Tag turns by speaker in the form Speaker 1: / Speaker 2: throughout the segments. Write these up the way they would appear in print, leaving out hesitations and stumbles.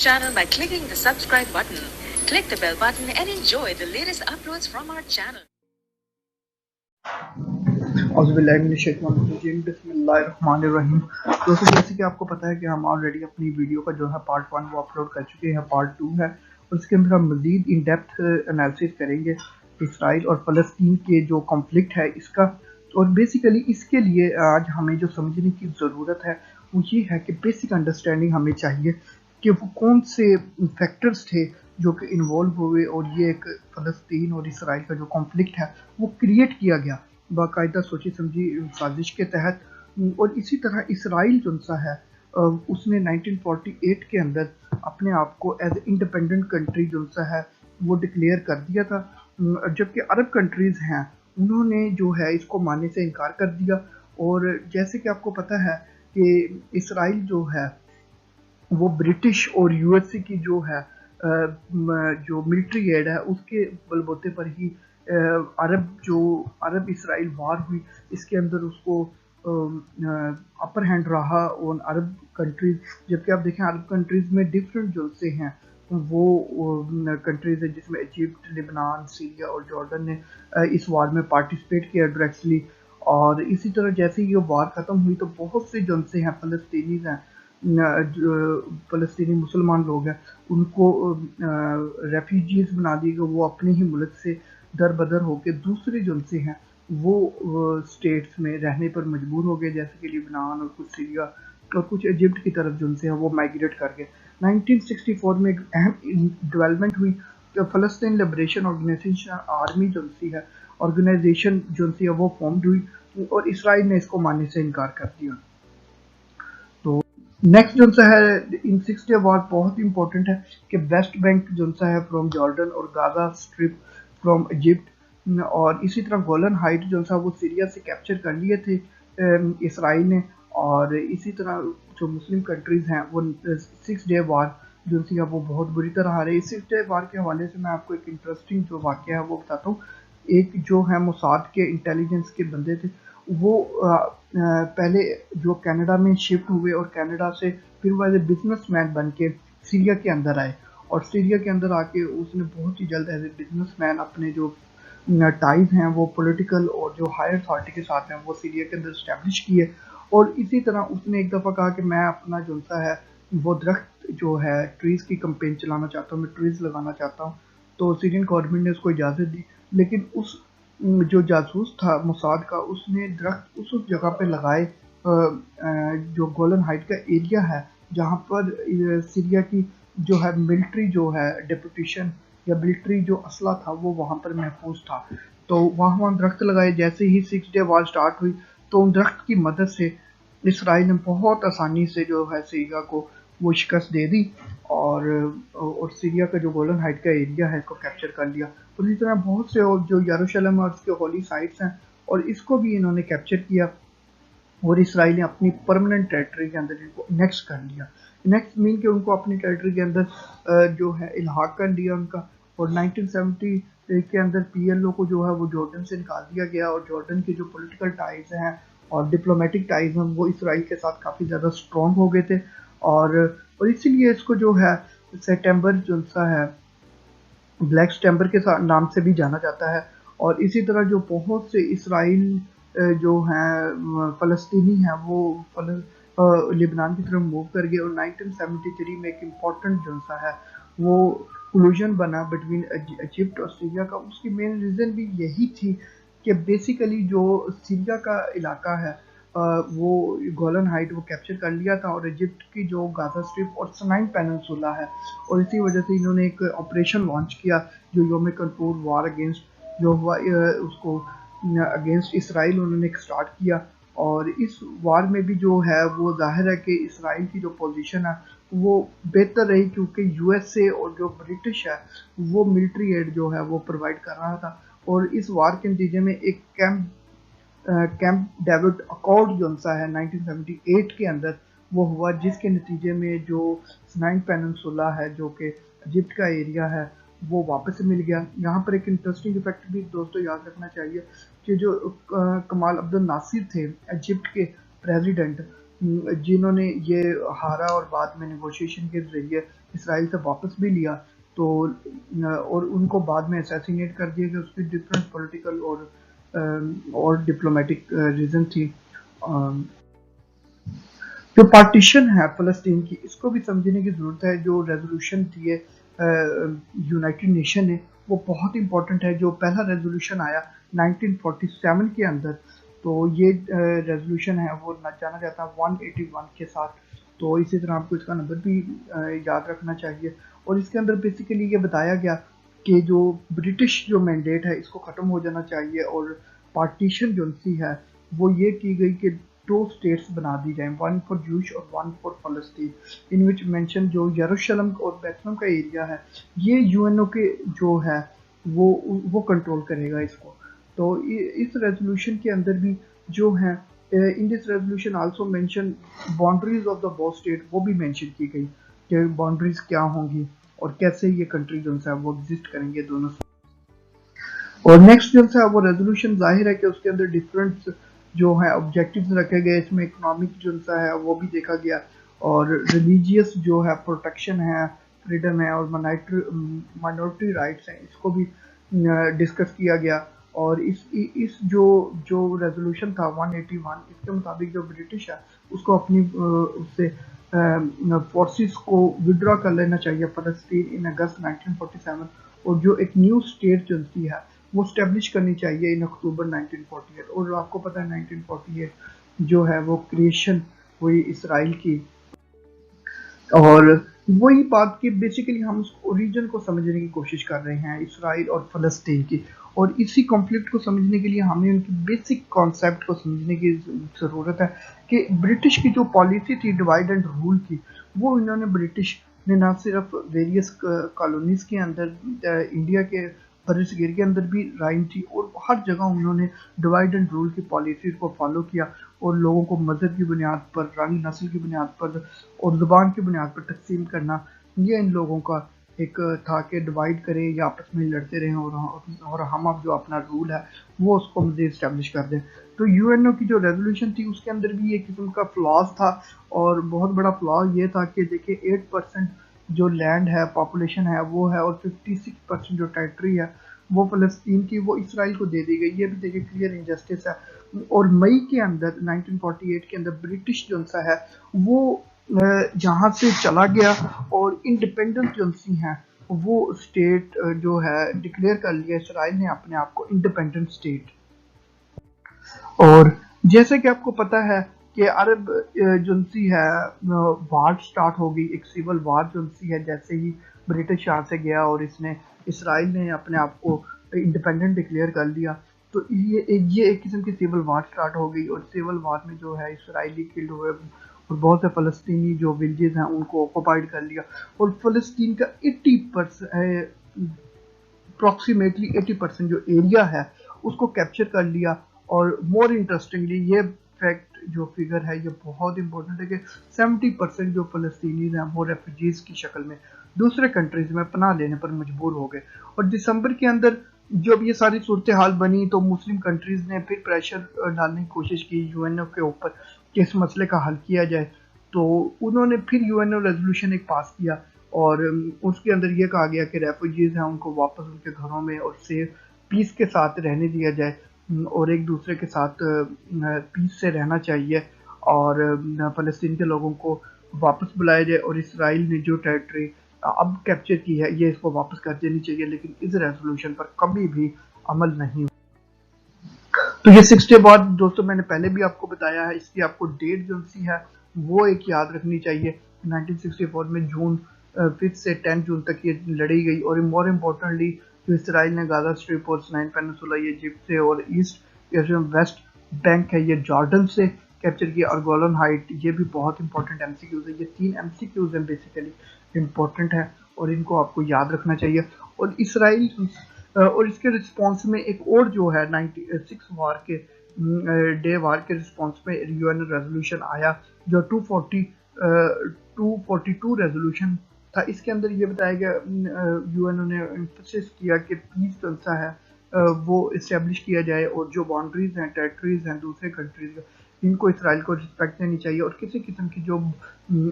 Speaker 1: channel by clicking the subscribe button. Click the bell button and enjoy the latest uploads from our channel.
Speaker 2: बिस्मिल्लाहिर्रहमानिर्रहीम। दोस्तों, जैसे कि आपको पता है कि हम ऑलरेडी अपनी वीडियो का जो है पार्ट 1 वो अपलोड कर चुके हैं। पार्ट 2 है और इसके अंदर हम मज़ीद इन डेप्थ एनालिसिस करेंगे इसराइल और फ़लस्तीन के जो कॉन्फ्लिक्ट है इसका। और बेसिकली इसके लिए आज हमें जो समझने की ज़रूरत है वो ये है कि बेसिक अंडरस्टैंडिंग हमें चाहिए कि वो कौन से फैक्टर्स थे जो कि इन्वॉल्व हुए और ये एक फ़लस्तीन और इसराइल का जो कॉन्फ्लिक्ट है वो क्रिएट किया गया बाकायदा सोची समझी साजिश के तहत। और इसी तरह इसराइल जो सा है उसने 1948 के अंदर अपने आप को एज इंडिपेंडेंट कंट्री जो सा है वो डिक्लेयर कर दिया था, जबकि अरब कंट्रीज़ हैं उन्होंने जो है इसको मानने से इनकार कर दिया। और जैसे कि आपको पता है कि इसराइल जो है वो ब्रिटिश और यूएसए की जो है जो मिलिट्री एड है उसके बलबूते पर ही अरब इसराइल वार हुई, इसके अंदर उसको अपर हैंड रहा और अरब कंट्रीज। जबकि आप देखें अरब कंट्रीज में डिफरेंट जो से हैं वो कंट्रीज है जिसमें इजिप्ट, लेबनान, सीरिया और जॉर्डन ने इस वार में पार्टिसिपेट किया डायरेक्टली। और इसी तरह जैसे ये वार ख़त्म हुई तो बहुत से जनसे हैं फ़लस्तीनीज़ हैं, फ़लस्तीनी मुसलमान लोग हैं, उनको रेफ्यूजीज़ बना दिए गए। वो अपने ही मुल्क से दर बदर होकर दूसरे जनसे हैं वो स्टेट्स में रहने पर मजबूर हो गए, जैसे कि लिबनान और कुछ सीरिया और कुछ इजिप्ट की तरफ जिनसे हैं वो माइग्रेट कर गए। 1964 में एक अहम डेवलपमेंट हुई तो फ़लस्तीन लिबरेशन ऑर्गेनाइजेशन आर्मी ऑर्गेनाइजेशन जो सी है वो फॉर्म्ड हुई और इसराइल ने इसको मानने से इनकार कर दिया। तो नेक्स्ट जो सा है इन 6 डे वार बहुत इंपॉर्टेंट है कि वेस्ट बैंक जो सा है फ्रॉम जॉर्डन और गाजा स्ट्रिप फ्रॉम इजिप्ट और इसी तरह गोलन हाइट जो था वो सीरिया से कैप्चर कर लिए थे इसराइल ने। और इसी तरह जो मुस्लिम कंट्रीज़ हैं वो 6 डे वार जो थी वो बहुत बुरी तरह आ रही है। 6 डे वार के हवाले से मैं आपको एक इंटरेस्टिंग जो वाक़या है वो बताता हूँ। एक जो है मोसाद के इंटेलिजेंस के बंदे थे वो पहले जो कनाडा में शिफ्ट हुए और कनाडा से फिर वो एज ए बिजनेसमैन बन के सीरिया के अंदर आए और सीरिया के अंदर आके उसने बहुत ही जल्द एज ए बिजनेसमैन अपने जो टाइज हैं वो पॉलिटिकल और जो हायर अथॉरिटी के साथ हैं वो सीरिया के अंदर इस्टेब्लिश किए। और इसी तरह उसने एक दफ़ा कहा कि मैं अपना जो सा है वो दरख्त जो है ट्रीज़ की कंपेन चलाना चाहता हूँ, मैं ट्रीज़ लगाना चाहता हूँ। तो सीरियन गवर्नमेंट ने उसको इजाज़त दी, लेकिन उस जो जासूस था मोसाद का उसने दरख्त उस जगह पे लगाए जो गोलन हाइट का एरिया है जहाँ पर सीरिया की जो है मिलिट्री जो है डेपुटेशन या मिलिट्री जो असला था वो वहाँ पर महफूज था। तो वहाँ दरख्त लगाए। जैसे ही 6 डे वार स्टार्ट हुई तो उन दरख्त की मदद से इसराइल ने बहुत आसानी से जो है सीरिया को वो शिकस्त दे दी और सीरिया का जो गोलन हाइट का एरिया है इसको कैप्चर कर लिया। तो इसी तरह बहुत से और जो यरूशलेम और उसके होली साइट्स हैं और इसको भी इन्होंने कैप्चर किया और इसराइल ने अपनी परमानेंट टेरिटरी के अंदर इनको नेक्स कर लिया। नेक्स्ट मीन के उनको अपनी टेरिटरी के अंदर जो है इल्हाक कर लिया उनका। और 1970 के अंदर पीएलओ को जो है वो जॉर्डन से निकाल दिया गया और जॉर्डन के जो पॉलिटिकल टाइज हैं और डिप्लोमेटिक टाइज हैं वो इसराइल के साथ काफ़ी ज़्यादा स्ट्रॉन्ग हो गए थे। और इसीलिए इसको जो है सितंबर जो सा है ब्लैक सितंबर के नाम से भी जाना जाता है। और इसी तरह जो बहुत से इसराइल जो हैं फ़लस्तीनी हैं वो लेबनान की तरफ मूव कर गए और 1973 में एक इम्पॉर्टेंट जो सा है वो कोलिजन बना बिटवीन इजिप्ट और सीरिया का। उसकी मेन रीज़न भी यही थी कि बेसिकली जो सीरिया का इलाका है वो गोलन हाइट वो कैप्चर कर लिया था और इजिप्ट की जो गाजा स्ट्रिप और सनाइन पेनिनसुला है और इसी वजह से इन्होंने एक ऑपरेशन लॉन्च किया जो योम किपुर वार अगेंस्ट जो हुआ उसको अगेंस्ट इसराइल उन्होंने स्टार्ट किया। और इस वार में भी जो है वो जाहिर है कि इसराइल की जो पोजीशन है वो बेहतर रही क्योंकि यूएसए और जो ब्रिटिश है वो मिलिट्री एड जो है वो प्रोवाइड कर रहा था। और इस वार के नतीजे में एक कैंप डेविड अकॉर्ड जो सा है 1978 के अंदर वो हुआ, जिसके नतीजे में जो सनाइन पेनिनसुला है जो कि इजिप्ट का एरिया है वो वापस मिल गया। यहाँ पर एक इंटरेस्टिंग इफेक्ट भी दोस्तों याद रखना चाहिए कि जो कमाल अब्दुल नासिर थे इजिप्ट के प्रेसिडेंट जिन्होंने ये हारा और बाद में नेगोशिएशन के जरिए اسرائیل سے واپس بھی لیا تو اور ان کو بعد میں اسیسینیٹ کر دیا گیا. اس کی ڈفرینٹ پولیٹیکل اور ڈپلومیٹک ریزن تھی. جو پارٹیشن ہے فلسطین کی اس کو بھی سمجھنے کی ضرورت ہے. جو ریزولوشن دیے یونائٹڈ نیشن نے وہ بہت امپورٹنٹ ہے. جو پہلا ریزولوشن آیا 1947 کے اندر تو یہ ریزولوشن ہے وہ جانا جاتا ہے 181 کے ساتھ. تو اسی طرح آپ کو اس کا نمبر بھی یاد رکھنا چاہیے. اور اس کے اندر بیسیکلی یہ بتایا گیا کہ جو برٹش جو مینڈیٹ ہے اس کو ختم ہو جانا چاہیے اور پارٹیشن جو سی ہے وہ یہ کی گئی کہ 2 اسٹیٹس بنا دی جائیں, 1 فار جوش اور 1 فار فلسطین. ان وچ مینشن جو یروشلم اور بیت لحم کا ایریا ہے یہ یو این او کے جو ہے وہ کنٹرول کرے گا اس کو. تو اس ریزولوشن کے اندر بھی جو ہیں ان this resolution also mention boundaries of the both state وہ بھی مینشن کی گئی کہ باؤنڈریز کیا ہوں گی اور کیسے یہ کنٹری جو ہے وہ ایگزسٹ کریں گے دونوں. اور نیکسٹ جو ہے وہ ریزولوشن ظاہر ہے کہ اس کے اندر ڈفرینٹ جو ہے آبجیکٹیوز رکھے گئے. اس میں اکنامک جو ہے وہ بھی دیکھا گیا اور ریلیجیس جو ہے پروٹیکشن ہے, فریڈم ہے اور مائنورٹی رائٹس ہیں اس کو بھی ڈسکس کیا گیا. اور اس جو ریزولوشن تھا 181 اس کے مطابق جو برٹش ہے اس کو اپنی اس سے فورسز کو وڈرا کر لینا چاہیے فلسطین ان اگست 1947 اور جو ایک نیو اسٹیٹ جو ہے وہ اسٹیبلش کرنی چاہیے ان اکتوبر 1948. اور آپ کو پتہ ہے 1948 جو ہے وہ کریشن ہوئی اسرائیل کی. اور وہی بات کہ بیسیکلی ہم اس اوریجن کو سمجھنے کی کوشش کر رہے ہیں اسرائیل اور فلسطین کی. اور اسی کانفلکٹ کو سمجھنے کے لیے ہمیں ان کی بیسک کانسیپٹ کو سمجھنے کی ضرورت ہے کہ برٹش کی جو پالیسی تھی ڈیوائڈ اینڈ رول کی وہ انہوں نے برٹش نے نہ صرف ویریس کالونیز کے اندر انڈیا کے برصغیر کے اندر بھی رائن تھی اور ہر جگہ انہوں نے ڈیوائڈ اینڈ رول کی پالیسیز کو فالو کیا اور لوگوں کو مذہب کی بنیاد پر, رنگ نسل کی بنیاد پر اور زبان کی بنیاد پر تقسیم کرنا یہ ان لوگوں کا ایک تھا کہ ڈیوائڈ کریں یا آپس میں لڑتے رہیں اور ہم اب جو اپنا رول ہے وہ اس کو مزید اسٹیبلش کر دیں. تو یو این او کی جو ریزولوشن تھی اس کے اندر بھی ایک قسم کا فلاز تھا اور بہت بڑا فلا یہ تھا کہ دیکھیں 8% جو لینڈ ہے پاپولیشن ہے وہ ہے اور 56% جو ٹیریٹری ہے وہ فلسطین کی وہ اسرائیل کو دے دی گئی. یہ بھی دیکھیں کلیئر انجسٹس ہے. اور مئی کے اندر 1948 کے اندر برٹش جو ہے وہ جہاں سے چلا گیا اور انڈیپینڈنٹ ایجنسی ہیں وہ اسٹیٹ جو ہے ڈکلیئر کر لیا اسرائیل نے اپنے آپ کو انڈیپینڈنٹ اسٹیٹ. اور جیسے کہ آپ کو پتہ ہے کہ عرب ایجنسی ہے وار سٹارٹ ہو گئی, ایک سیول وار ایجنسی ہے جیسے ہی برٹش یہاں سے گیا اور اسرائیل نے اپنے آپ کو انڈیپینڈنٹ ڈکلیئر کر لیا. تو یہ ایک قسم کی سیول وار سٹارٹ ہو گئی اور سیول وار میں جو ہے اسرائیلی کلڈ ہوئے اور بہت سے فلسطینی جو ولیجز ہیں ان کو آکوپائڈ کر لیا اور فلسطین کا 80% اپروکسیمیٹلی 80% جو ایریا ہے اس کو کیپچر کر لیا. اور مور انٹرسٹنگلی یہ فیکٹ جو فگر ہے یہ بہت امپورٹنٹ ہے کہ 70% جو فلسطینیز ہیں وہ ریفیوجیز کی شکل میں دوسرے کنٹریز میں پناہ لینے پر مجبور ہو گئے. اور دسمبر کے اندر جب یہ ساری صورتحال بنی تو مسلم کنٹریز نے پھر پریشر ڈالنے کی کوشش کی یو این او کے اوپر کہ اس مسئلے کا حل کیا جائے. تو انہوں نے پھر یو این او ریزولوشن ایک پاس کیا اور اس کے اندر یہ کہا گیا کہ ریفیوجیز ہیں ان کو واپس ان کے گھروں میں اور سیف پیس کے ساتھ رہنے دیا جائے اور ایک دوسرے کے ساتھ پیس سے رہنا چاہیے اور فلسطین کے لوگوں کو واپس بلایا جائے اور اسرائیل نے جو ٹیریٹری اب کیپچر کی ہے یہ اس کو واپس کر دینی چاہیے. لیکن اس ریزولوشن پر کبھی بھی عمل نہیں. تو یہ 6 ڈے بعد دوستوں میں نے پہلے بھی آپ کو بتایا ہے اس کی آپ کو ڈیٹ جو سی ہے وہ ایک یاد رکھنی چاہیے. 1964 میں جون 5 سے 10 جون تک یہ لڑی گئی اور مور امپورٹنٹلی جو اسرائیل نے غازہ اسٹریپ اور سنائن پیننسولا یہ ایجپٹ سے اور ایسٹ ویسٹ بینک ہے یہ جارڈن سے کیپچر کیا اور گولن ہائٹ یہ بھی بہت امپورٹنٹ ایم سی کیوز ہے. یہ 3 ایم سی کیوز ہیں بیسیکلی امپورٹنٹ ہے اور ان کو آپ کو یاد رکھنا چاہیے. اور اسرائیل اور اس کے رسپانس میں ایک اور جو ہے 96 وار کے ڈے وار کے رسپانس میں یو این ریزولوشن آیا جو 242 ریزولوشن تھا. اس کے اندر یہ بتایا گیا یو این او نے ایمفسس کیا کہ پیس جو ہے وہ اسٹیبلش کیا جائے اور جو باؤنڈریز ہیں ٹیریٹریز ہیں دوسرے کنٹریز ان کو اسرائیل کو رسپیکٹ دینی چاہیے اور کسی قسم کی جو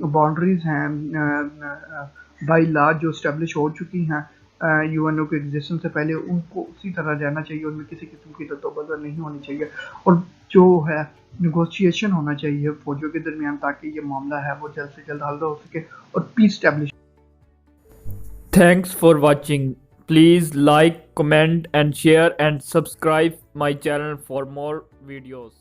Speaker 2: باؤنڈریز ہیں बाई लॉ जो इस्टेब्लिश हो चुकी हैं यूएनओ के एग्जिस्टेंस से पहले, उनको उसी तरह रहना चाहिए, उनमें किसी किस्म की दस्तबदल नहीं होनी चाहिए, और जो है नेगोशिएशन होना चाहिए फौजों के दरमियान, ताकि ये मामला है वो जल्द से जल्द हल हो सके और peace establish.
Speaker 3: Thanks for watching. Please like, comment and share and subscribe my channel for more videos.